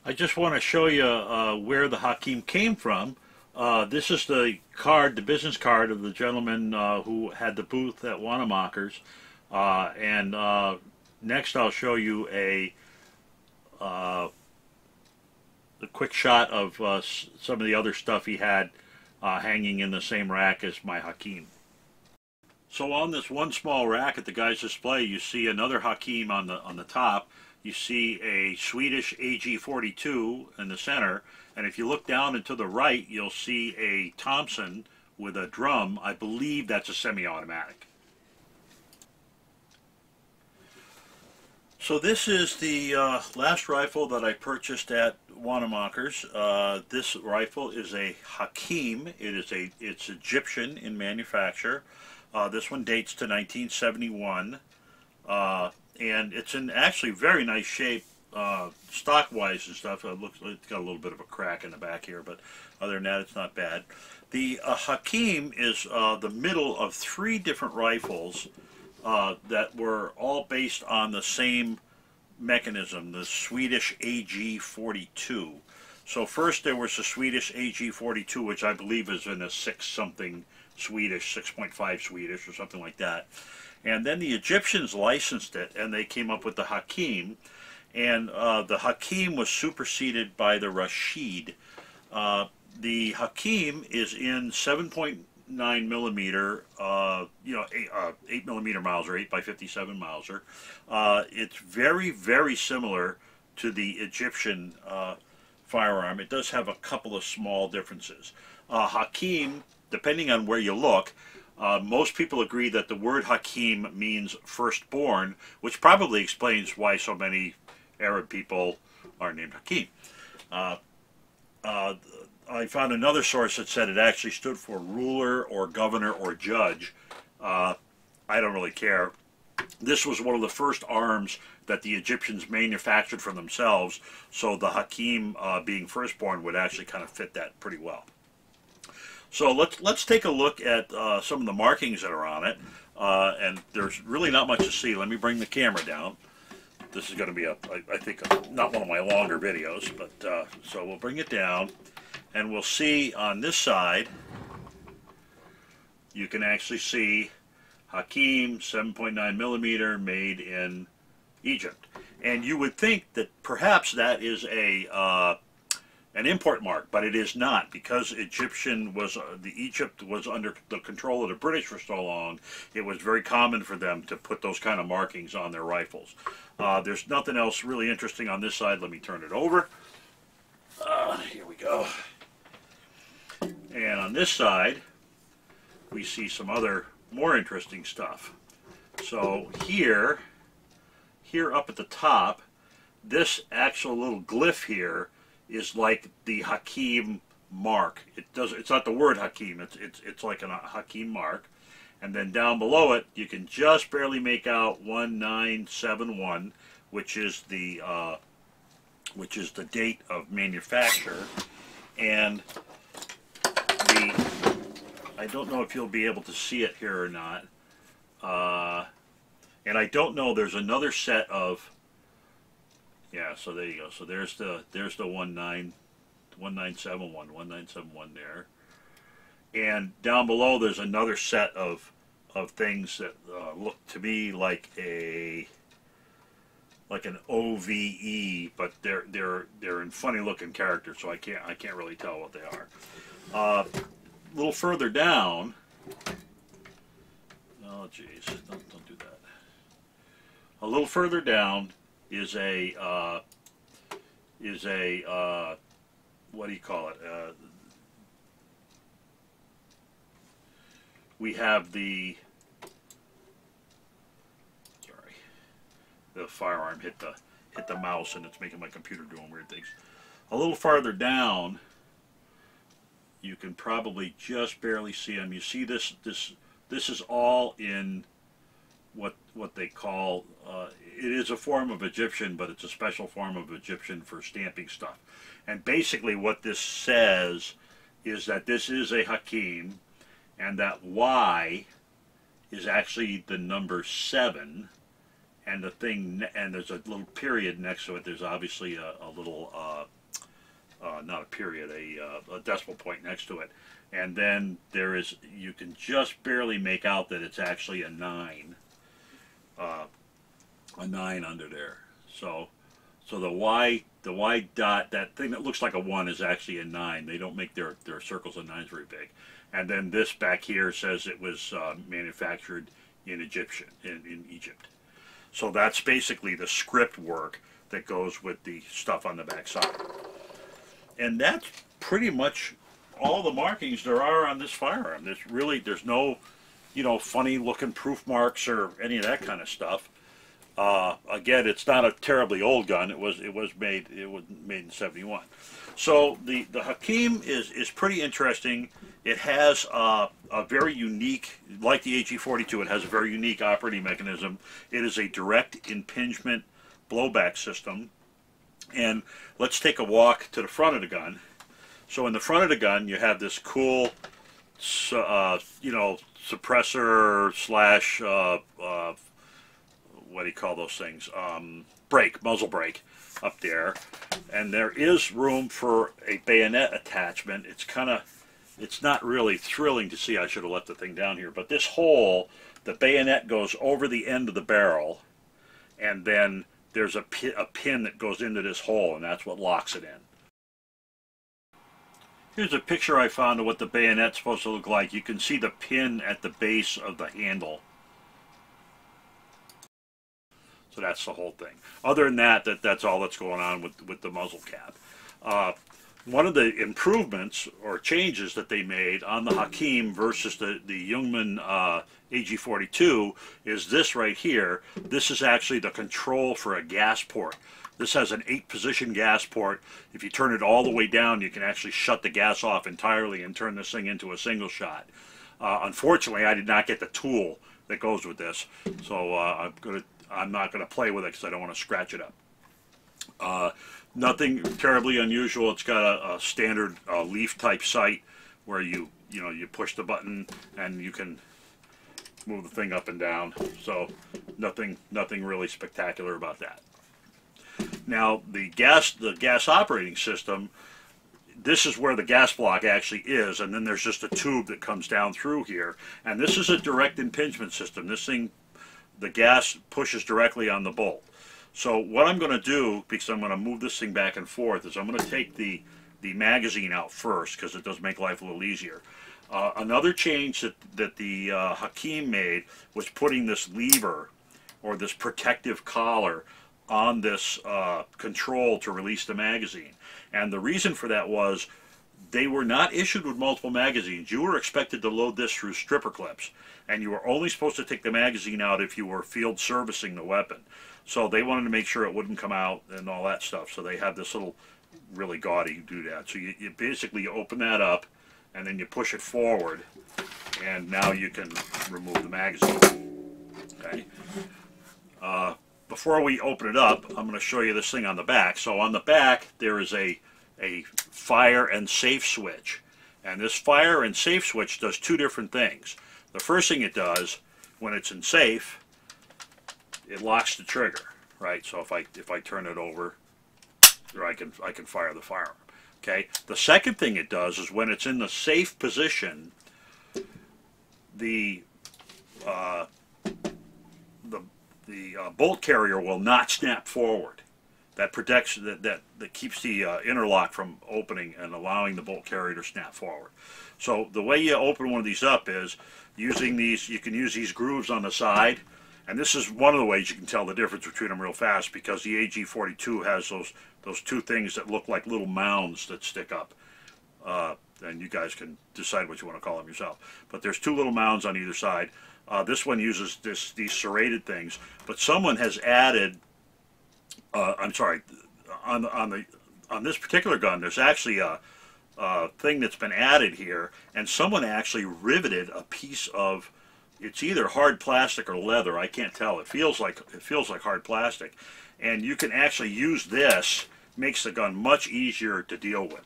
I just want to show you where the Hakim came from. This is the card, the business card of the gentleman who had the booth at Wanenmachers. Next I'll show you a quick shot of some of the other stuff he had hanging in the same rack as my Hakim. So on this one small rack at the guy's display, you see another Hakim on the top. You see a Swedish AG42 in the center, and if you look down and to the right, you'll see a Thompson with a drum. I believe that's a semi-automatic. So this is the last rifle that I purchased at Wanenmachers. This rifle is a Hakim. It's Egyptian in manufacture. This one dates to 1971. And it's in actually very nice shape, stock-wise and stuff. It's got a little bit of a crack in the back here, but other than that, it's not bad. The Hakim is the middle of three different rifles that were all based on the same mechanism, the Swedish AG42. So first there was the Swedish AG42, which I believe is in a 6-something Swedish, 6.5 Swedish or something like that. And then the Egyptians licensed it, and they came up with the Hakim. And the Hakim was superseded by the Rashid. The Hakim is in 7.9 millimeter, 8 millimeter Mauser, 8x57 Mauser. It's very, very similar to the Egyptian firearm. It does have a couple of small differences. Hakim, depending on where you look, most people agree that the word Hakim means firstborn, which probably explains why so many Arab people are named Hakim. I found another source that said it actually stood for ruler or governor or judge. I don't really care. This was one of the first arms that the Egyptians manufactured for themselves, so the Hakim being firstborn would actually kind of fit that pretty well. So let's take a look at some of the markings that are on it, and there's really not much to see. Let me bring the camera down. This is going to be, I think, not one of my longer videos, but so we'll bring it down, and we'll see on this side, you can actually see Hakim 7.9 millimeter made in Egypt. And you would think that perhaps that is an import mark, but it is not, because Egypt was under the control of the British for so long. It was very common for them to put those kind of markings on their rifles. There's nothing else really interesting on this side. Let me turn it over. Here we go. And on this side, we see some other more interesting stuff. So here up at the top, this actual little glyph here is like the Hakim mark. It's not the word Hakim. It's like a Hakim mark. And then down below it, you can just barely make out 1971, which is the date of manufacture. And I don't know if you'll be able to see it here or not. And I don't know. There's another set of. Yeah, so there you go. So there's the 1971 there, and down below there's another set of things that look to me like an OVE, but they're in funny looking characters, so I can't really tell what they are. A little further down. Oh geez, don't do that. A little further down is a what do you call it? We have the firearm hit the mouse, and it's making my computer doing weird things. A little farther down, you can probably just barely see them. You see this is all in what they call, it is a form of Egyptian, but it's a special form of Egyptian for stamping stuff. And basically what this says is that this is a Hakim, and that Y is actually the number 7, and the thing, and there's a little period next to it. There's obviously a little, not a period, a decimal point next to it. And then there is, you can just barely make out that it's actually a 9 under there. So the Y dot, that thing that looks like a 1 is actually a 9. They don't make their circles and 9s very big. And then this back here says it was manufactured in Egypt. So that's basically the script work that goes with the stuff on the back side. And that's pretty much all the markings there are on this firearm. There's no, funny looking proof marks or any of that kind of stuff. Again, it's not a terribly old gun. It was made in '71. So the Hakim is pretty interesting. It has a very unique, like the AG42, it has a very unique operating mechanism. It is a direct impingement blowback system. And let's take a walk to the front of the gun. So in the front of the gun, you have this cool, suppressor slash, what do you call those things? Muzzle brake up there. And there is room for a bayonet attachment. It's not really thrilling to see. I should have left the thing down here. But this hole, the bayonet goes over the end of the barrel, and then there's a pin that goes into this hole, and that's what locks it in. Here's a picture I found of what the bayonet's supposed to look like. You can see the pin at the base of the handle. So that's the whole thing. Other than that's all that's going on with the muzzle cap. One of the improvements or changes that they made on the Hakim versus the Jungmann AG42 is this right here. This is actually the control for a gas port. This has an 8-position gas port. If you turn it all the way down, you can actually shut the gas off entirely and turn this thing into a single shot. Unfortunately, I did not get the tool that goes with this, so I'm not going to play with it because I don't want to scratch it up. Nothing terribly unusual. It's got a standard leaf type sight where you push the button and you can move the thing up and down. So nothing really spectacular about that. Now the gas operating system, this is where the gas block actually is, and then there's just a tube that comes down through here. And this is a direct impingement system. This thing, the gas pushes directly on the bolt. So what I'm going to do, because I'm going to move this thing back and forth, is I'm going to take the magazine out first, because it does make life a little easier. Another change that the Hakim made was putting this lever, or this protective collar, on this control to release the magazine. And the reason for that was they were not issued with multiple magazines. You were expected to load this through stripper clips, and you were only supposed to take the magazine out if you were field servicing the weapon. So they wanted to make sure it wouldn't come out and all that stuff. So they have this little really gaudy doodad. So you basically open that up, and then you push it forward, and now you can remove the magazine. Okay. Before we open it up, I'm going to show you this thing on the back. So on the back, there is a fire and safe switch. And this fire and safe switch does two different things. The first thing it does, when it's in safe, it locks the trigger, right? So if I turn it over, I can fire the firearm. Okay. The second thing it does is when it's in the safe position, the bolt carrier will not snap forward. That protects that keeps the interlock from opening and allowing the bolt carrier to snap forward. So the way you open one of these up is using these. You can use these grooves on the side, and this is one of the ways you can tell the difference between them real fast, because the AG42 has those two things that look like little mounds that stick up. And you guys can decide what you want to call them yourself. But there's two little mounds on either side. This one uses these serrated things, but someone has added. I'm sorry, on this particular gun, there's actually a thing that's been added here, and someone actually riveted a piece of, it's either hard plastic or leather. I can't tell. It feels like hard plastic, and you can actually use this. Makes the gun much easier to deal with,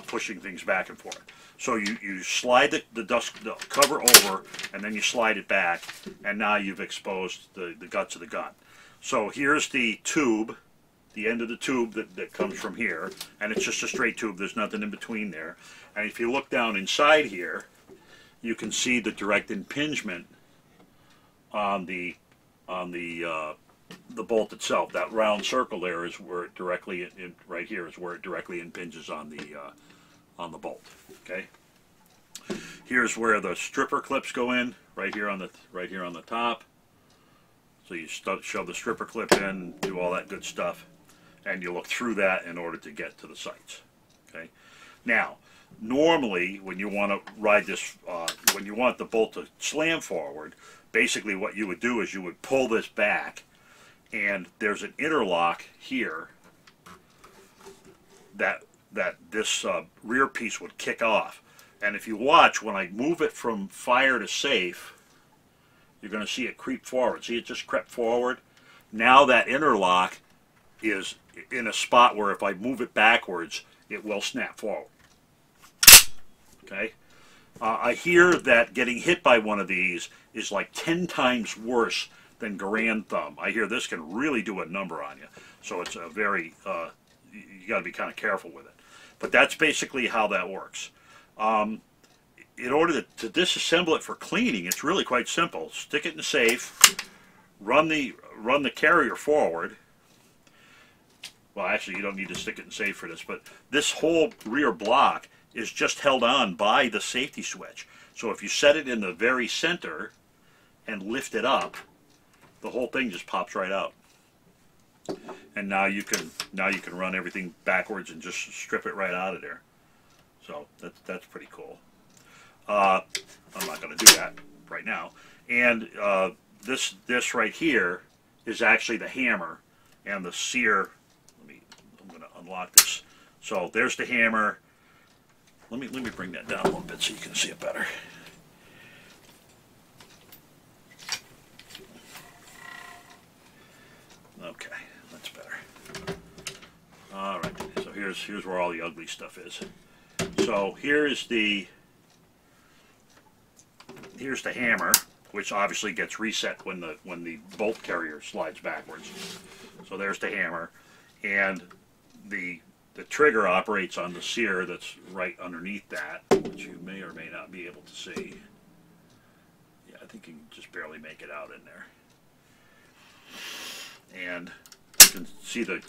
pushing things back and forth. So you slide the cover over, and then you slide it back, and now you've exposed the guts of the gun. So here's the tube, the end of the tube that comes from here, and it's just a straight tube. There's nothing in between there. And if you look down inside here, you can see the direct impingement on the bolt itself. That round circle there is where it directly, right here is where it directly impinges on the bolt. Okay. Here's where the stripper clips go in, right here on the top. So you shove the stripper clip in, do all that good stuff, and you look through that in order to get to the sights. Okay. Now, normally when you want to ride this, when you want the bolt to slam forward, basically what you would do is you would pull this back, and there's an interlock here that this rear piece would kick off. And if you watch, when I move it from fire to safe, you're going to see it creep forward. See, it just crept forward. Now that interlock is in a spot where if I move it backwards, it will snap forward. Okay? I hear that getting hit by one of these is like 10 times worse than Garand thumb. I hear this can really do a number on you. So it's a very, you got to be kind of careful with it. But that's basically how that works. In order to disassemble it for cleaning, it's really quite simple. Stick it in the safe, run the carrier forward. Well, actually, you don't need to stick it in safe for this, but this whole rear block is just held on by the safety switch. So if you set it in the very center and lift it up, the whole thing just pops right out. And now you can run everything backwards and just strip it right out of there. So that's pretty cool. I'm not going to do that right now. And this right here is actually the hammer and the sear. I'm going to unlock this. So there's the hammer. Let me bring that down a little bit so you can see it better. Okay, that's better. All right. So here's where all the ugly stuff is. So here's the hammer, which obviously gets reset when the bolt carrier slides backwards. So there's the hammer, and the trigger operates on the sear that's right underneath that, which you may or may not be able to see. Yeah, I think you can just barely make it out in there. And you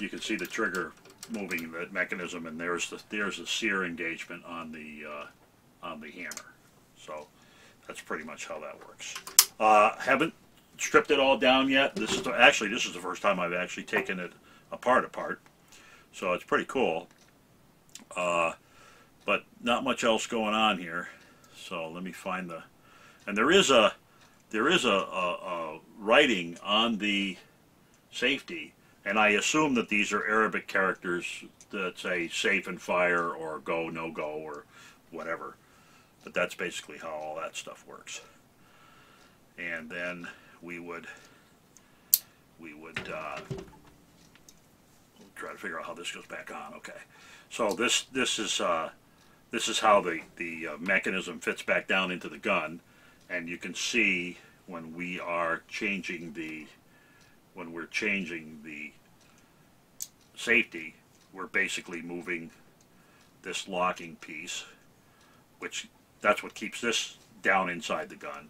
can see the trigger moving the mechanism, and there's the sear engagement on the hammer. So that's pretty much how that works. Haven't stripped it all down yet. This is the first time I've actually taken it apart. So it's pretty cool. But not much else going on here. So let me find the, and there is a writing on the safety, and I assume that these are Arabic characters that say safe and fire or go, no go, or whatever. But that's basically how all that stuff works. And then we would try to figure out how this goes back on. Okay, so this is how the mechanism fits back down into the gun, and you can see when we're changing the safety, we're basically moving this locking piece, which that's what keeps this down inside the gun.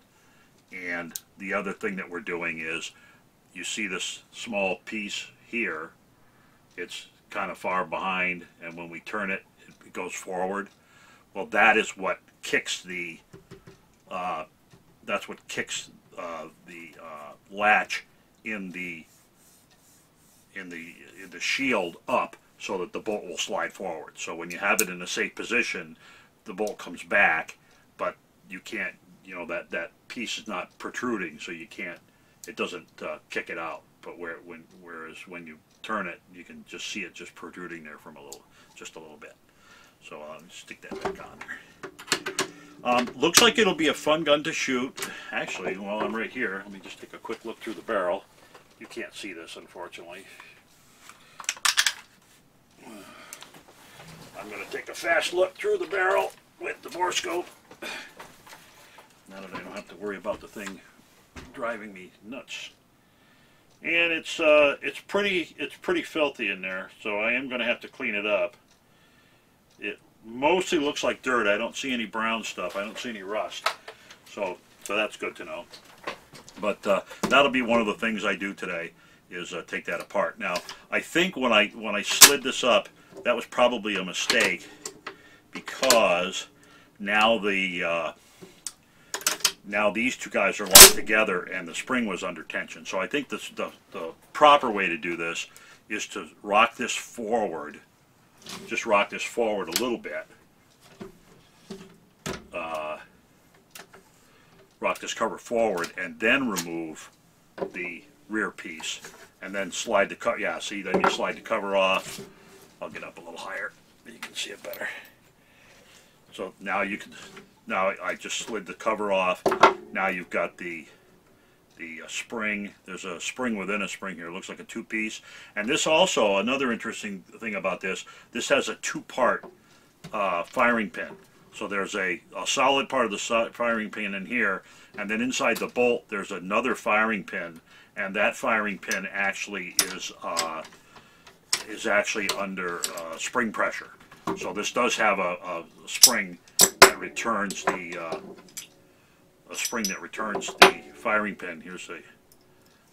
And the other thing that we're doing is, you see this small piece here, it's kind of far behind, and when we turn it, it goes forward. Well, that is what kicks the latch in the shield up, so that the bolt will slide forward. So when you have it in a safe position, the bolt comes back, but you can't, that piece is not protruding, so you can't, it doesn't kick it out. But whereas when you turn it, you can just see it just protruding there from just a little bit. So I'll stick that back on there. Looks like it'll be a fun gun to shoot. Actually, while I'm right here, let me just take a quick look through the barrel. You can't see this, unfortunately. I'm going to take a fast look through the barrel with the bore scope. Now that I don't have to worry about the thing driving me nuts. and it's pretty filthy in there, so I am going to have to clean it up. It mostly looks like dirt. I don't see any brown stuff. I don't see any rust, so that's good to know. But that'll be one of the things I do today, is take that apart. Now, I think when I slid this up, that was probably a mistake, because now now these two guys are locked together and the spring was under tension. So I think the proper way to do this is to rock this forward, just rock this forward a little bit, rock this cover forward, and then remove the rear piece, and then slide the cover. Yeah, see, then you slide the cover off. I'll get up a little higher, you can see it better. So now you can. Now I just slid the cover off. Now you've got the spring. There's a spring within a spring here. It looks like a two-piece. And this also, another interesting thing about this has a two-part firing pin. So there's a solid part of the firing pin in here, and then inside the bolt there's another firing pin, and that firing pin actually is actually under spring pressure. So this does have a spring that returns the firing pin. Here's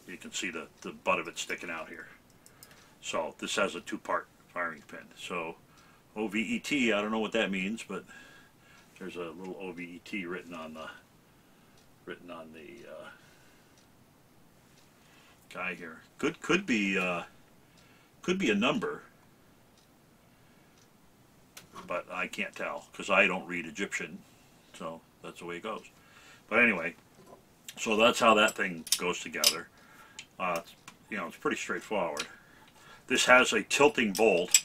you can see the butt of it sticking out here. So this has a two-part firing pin. So OVET, I don't know what that means, but there's a little OVET written on the guy here. Could be a number, but I can't tell because I don't read Egyptian, so that's the way it goes. But anyway, so that's how that thing goes together. You know, it's pretty straightforward. This has a tilting bolt.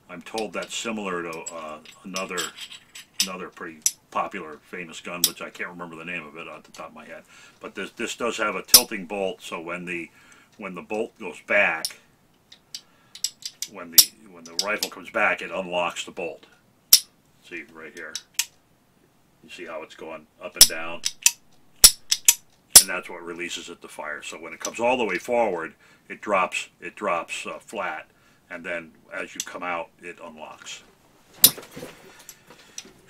I'm told that's similar to another pretty popular, famous gun, which I can't remember the name of it off the top of my head. But this does have a tilting bolt, so when the bolt goes back, when the rifle comes back, it unlocks the bolt. See right here. You see how it's going up and down, and that's what releases it to fire. So when it comes all the way forward, it drops flat, and then as you come out, it unlocks.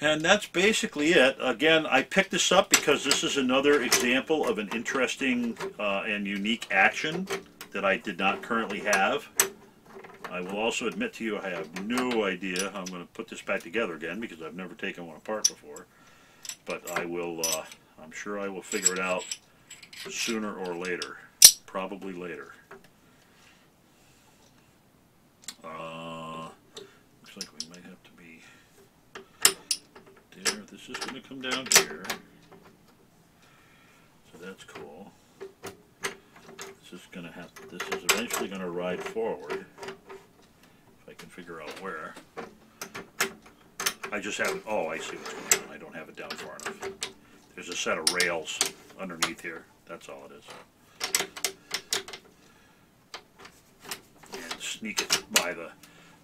And that's basically it. Again, I picked this up because this is another example of an interesting and unique action that I did not currently have. I will also admit to you I have no idea how I'm going to put this back together again, because I've never taken one apart before. But I will, I'm sure I will figure it out sooner or later. Probably later. Looks like we might have to be there. This is going to come down here. So that's cool. This is eventually going to ride forward. If I can figure out where. I just have it. Oh, I see what's going on. I don't have it down far enough. There's a set of rails underneath here. That's all it is. And sneak it by the.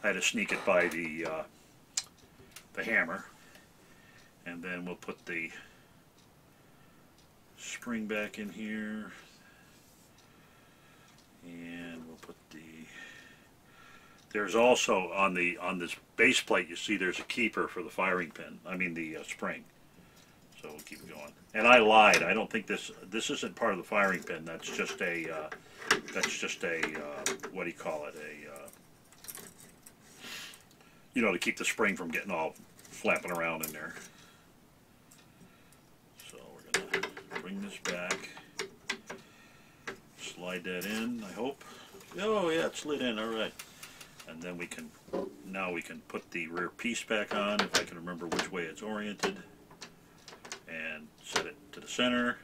I had to sneak it by the hammer, and then we'll put the spring back in here, and we'll put the. There's also on this base plate, you see there's a keeper for the firing pin. I mean the spring. So we'll keep it going. And I lied. I don't think this isn't part of the firing pin. That's just a what do you call it? You know, to keep the spring from getting all flapping around in there. So we're gonna bring this back. Slide that in, I hope. Oh yeah, it slid in. All right. And then now we can put the rear piece back on, if I can remember which way it's oriented, and set it to the center.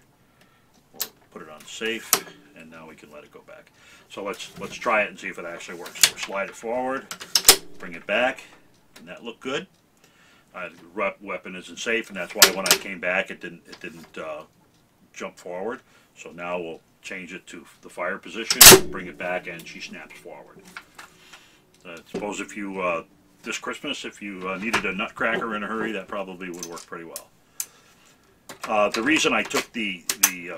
We'll put it on safe, and now we can let it go back. So let's try it and see if it actually works. So slide it forward, bring it back, and that looked good. The weapon isn't safe, and that's why when I came back it didn't jump forward. So now we'll change it to the fire position, bring it back, and she snaps forward. I suppose if you, this Christmas, if you needed a nutcracker in a hurry, that probably would work pretty well. The reason I took the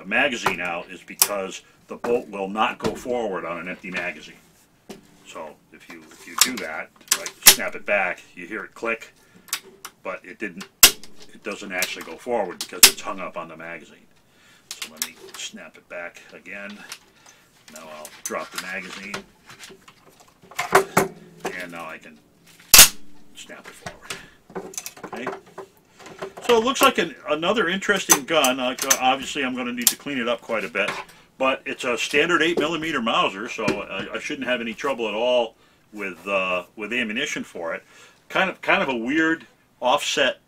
magazine out is because the bolt will not go forward on an empty magazine. So if you do that, like snap it back, you hear it click, but it doesn't actually go forward because it's hung up on the magazine. So let me snap it back again. Now I'll drop the magazine, and now I can snap it forward. Okay. So it looks like another interesting gun. Obviously, I'm going to need to clean it up quite a bit, but it's a standard 8mm Mauser, so I shouldn't have any trouble at all with ammunition for it. Kind of a weird offset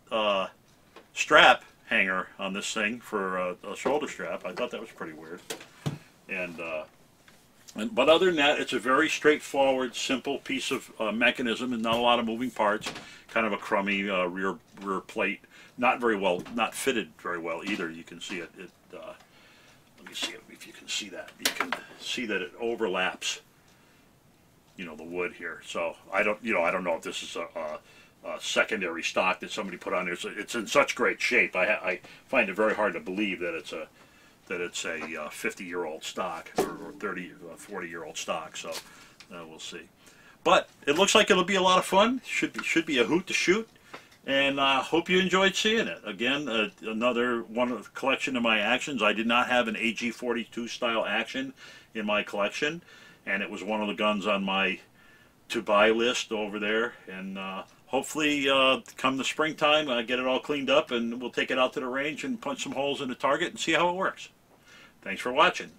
strap hanger on this thing for a shoulder strap. I thought that was pretty weird. But other than that, it's a very straightforward, simple piece of mechanism and not a lot of moving parts. Kind of a crummy rear plate. Not fitted very well either. You can see it. Let me see if you can see that. You can see that it overlaps, you know, the wood here. So I don't know if this is a secondary stock that somebody put on there. It's in such great shape. I find it very hard to believe that it's a 50-year-old stock or 30, 40-year-old stock. So we'll see. But it looks like it'll be a lot of fun. Should be a hoot to shoot. And I hope you enjoyed seeing it. Again, another one of the collection of my actions. I did not have an AG42 style action in my collection, and it was one of the guns on my to-buy list over there. And hopefully, come the springtime, I get it all cleaned up, and we'll take it out to the range and punch some holes in the target and see how it works. Thanks for watching.